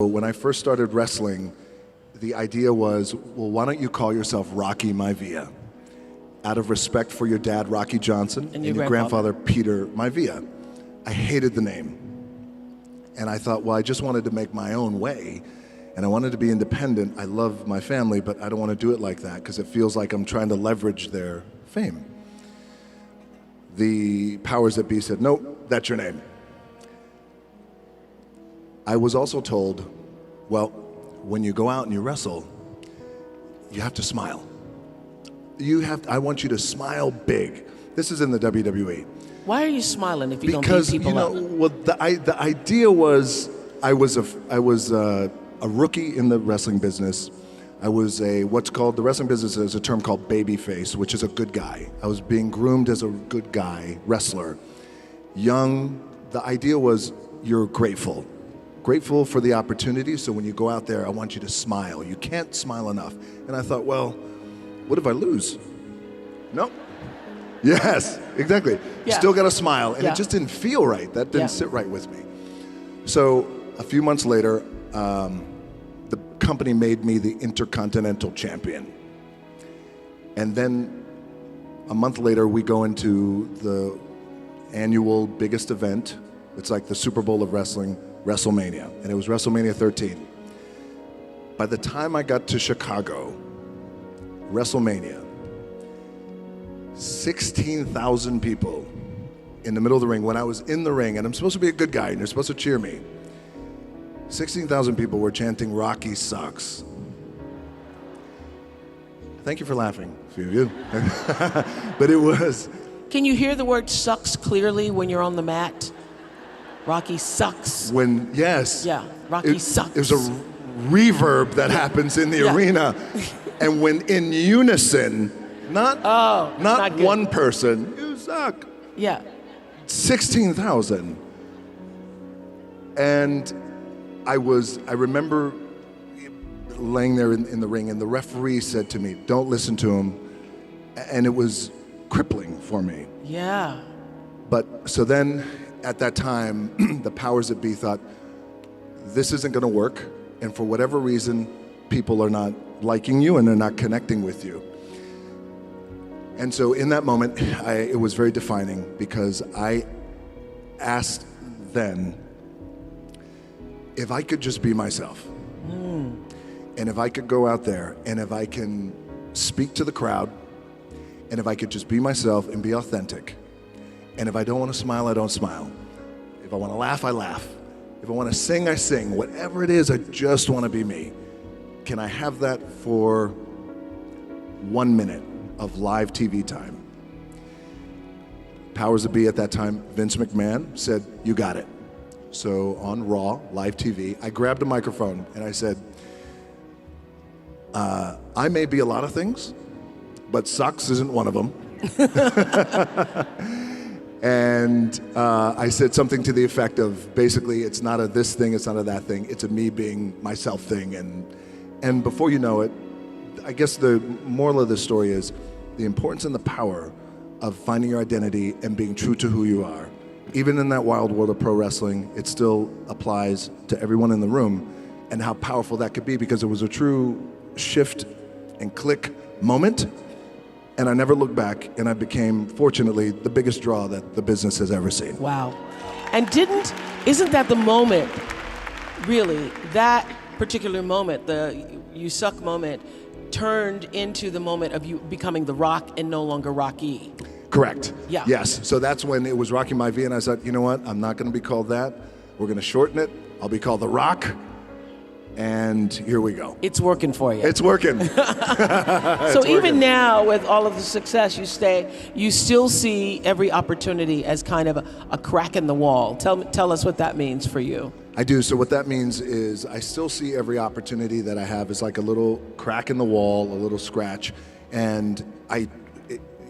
When I first started wrestling, the idea was, well, why don't you call yourself Rocky Maivia? Out of respect for your dad, Rocky Johnson, and your grandfather, Peter Maivia. I hated the name. And I thought, well, I just wanted to make my own way. And I wanted to be independent. I love my family, but I don't want to do it like that because it feels like I'm trying to leverage their fame. The powers that be said, nope, that's your name. I was also told, well, when you go out and you wrestle, you have to smile. I want you to smile big. This is in the WWE. Why are you smiling if you don't beat people up? Well, the idea was I was a rookie in the wrestling business. I was what's called, the wrestling business is a term called babyface, which is a good guy. I was being groomed as a good guy wrestler. Young, the idea was you're grateful for the opportunity, so when you go out there, I want you to smile. You can't smile enough. And I thought, well, what if I lose? No. Yes, exactly. Yeah. Still got to smile. And Yeah. it just didn't feel right. That didn't sit right with me. So a few months later, the company made me the Intercontinental Champion. And then a month later, we go into the annual biggest event. It's like the Super Bowl of wrestling, WrestleMania, and it was WrestleMania 13. By the time I got to Chicago, WrestleMania, 16,000 people in the middle of the ring. When I was in the ring, and I'm supposed to be a good guy, and you're supposed to cheer me, 16,000 people were chanting, "Rocky sucks." Thank you for laughing, a few of you. But it was... Can you hear the word sucks clearly when you're on the mat? Rocky sucks. Yes. Yeah, Rocky sucks. There's a reverb that happens in the arena. And when in unison, not one person, you suck. Yeah. 16,000. And I remember laying there in the ring, and the referee said to me, don't listen to him. And it was crippling for me. Yeah. But so then, at that time, the powers that be thought, this isn't going to work, and for whatever reason, people are not liking you and they're not connecting with you. And so in that moment, it was very defining because I asked then if I could just be myself. And if I could go out there and if I can speak to the crowd and if I could just be myself and be authentic. And if I don't want to smile, I don't smile. If I want to laugh, I laugh. If I want to sing, I sing. Whatever it is, I just want to be me. Can I have that for 1 minute of live TV time? Powers that be at that time, Vince McMahon said, you got it. So on Raw, live TV, I grabbed a microphone and I said, I may be a lot of things, but sucks isn't one of them. And I said something to the effect of, basically, it's not a this thing, it's not a that thing, it's a me being myself thing. And before you know it, I guess the moral of the story is the importance and the power of finding your identity and being true to who you are. Even in that wild world of pro wrestling, it still applies to everyone in the room, and how powerful that could be, because it was a true shift and click moment. And I never looked back, and I became, fortunately, the biggest draw that the business has ever seen. Wow. And isn't that the moment, really, that particular moment, the you suck moment, turned into the moment of you becoming The Rock and no longer Rocky? Correct. Yeah. Yes. So that's when it was Rocky Maivia, and I said, you know what? I'm not going to be called that. We're going to shorten it. I'll be called The Rock. And here we go. It's working for you. It's working. So even now, with all of the success, you still see every opportunity as kind of a crack in the wall. Tell us what that means for you. I do. So what that means is I still see every opportunity that I have as like a little crack in the wall, a little scratch. And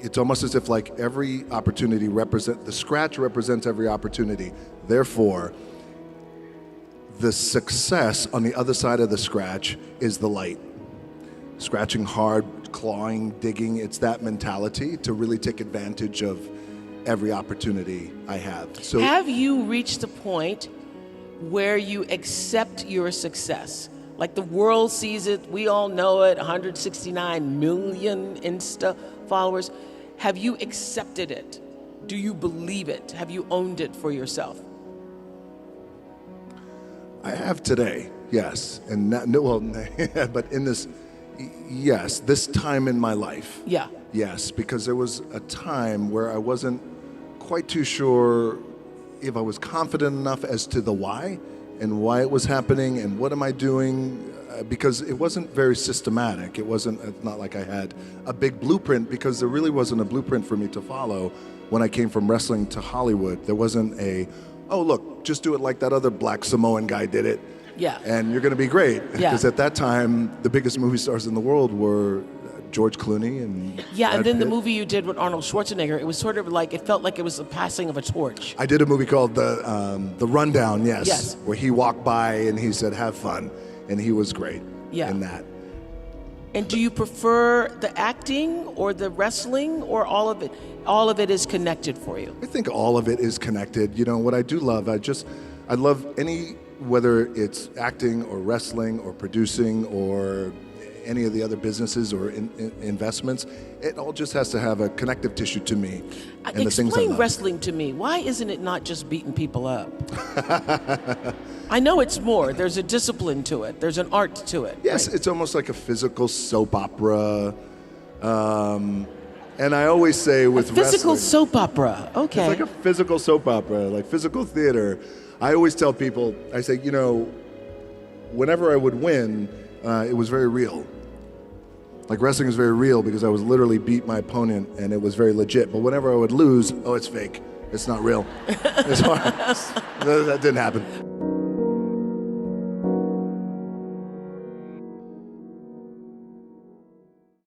it's almost as if like every opportunity the scratch represents every opportunity. Therefore, the success on the other side of the scratch is the light. Scratching hard, clawing, digging, it's that mentality to really take advantage of every opportunity I have. So, have you reached the point where you accept your success. Like the world sees it, we all know it, 169 million Insta followers. Have you accepted it? Do you believe it? Have you owned it for yourself? I have today, yes. And not, no, well, but in this, yes, this time in my life. Yeah. Yes, because there was a time where I wasn't quite too sure if I was confident enough as to the why and why it was happening and what am I doing, because it wasn't very systematic. It's not like I had a big blueprint, because there really wasn't a blueprint for me to follow when I came from wrestling to Hollywood. There wasn't oh, look, just do it like that other black Samoan guy did it. Yeah. And you're going to be great. Yeah. Because at that time, the biggest movie stars in the world were George Clooney and Yeah, Brad and then Pitt. the movie you did with Arnold Schwarzenegger, it was sort of like, it felt like it was a passing of a torch. I did a movie called The Rundown, yes, Yes. where he walked by and he said, "Have fun," and he was great in that. And do you prefer the acting or the wrestling, or all of it? All of it is connected for you. I think all of it is connected. You know, what I do love, I love whether it's acting or wrestling or producing or any of the other businesses or investments, it all just has to have a connective tissue to me. And the things I Explain love. wrestling to me. Why isn't it not just beating people up? I know it's more. There's a discipline to it. There's an art to it. Yes, right? it's almost like a physical soap opera. And I always say with Physical wrestling, soap opera. Okay. it's like a physical soap opera, like physical theater. I always tell people, I say, you know, whenever I would win, it was very real. Like wrestling is very real because I was literally beat my opponent and it was very legit. But whenever I would lose, oh, it's fake. It's not real. It's hard. That didn't happen.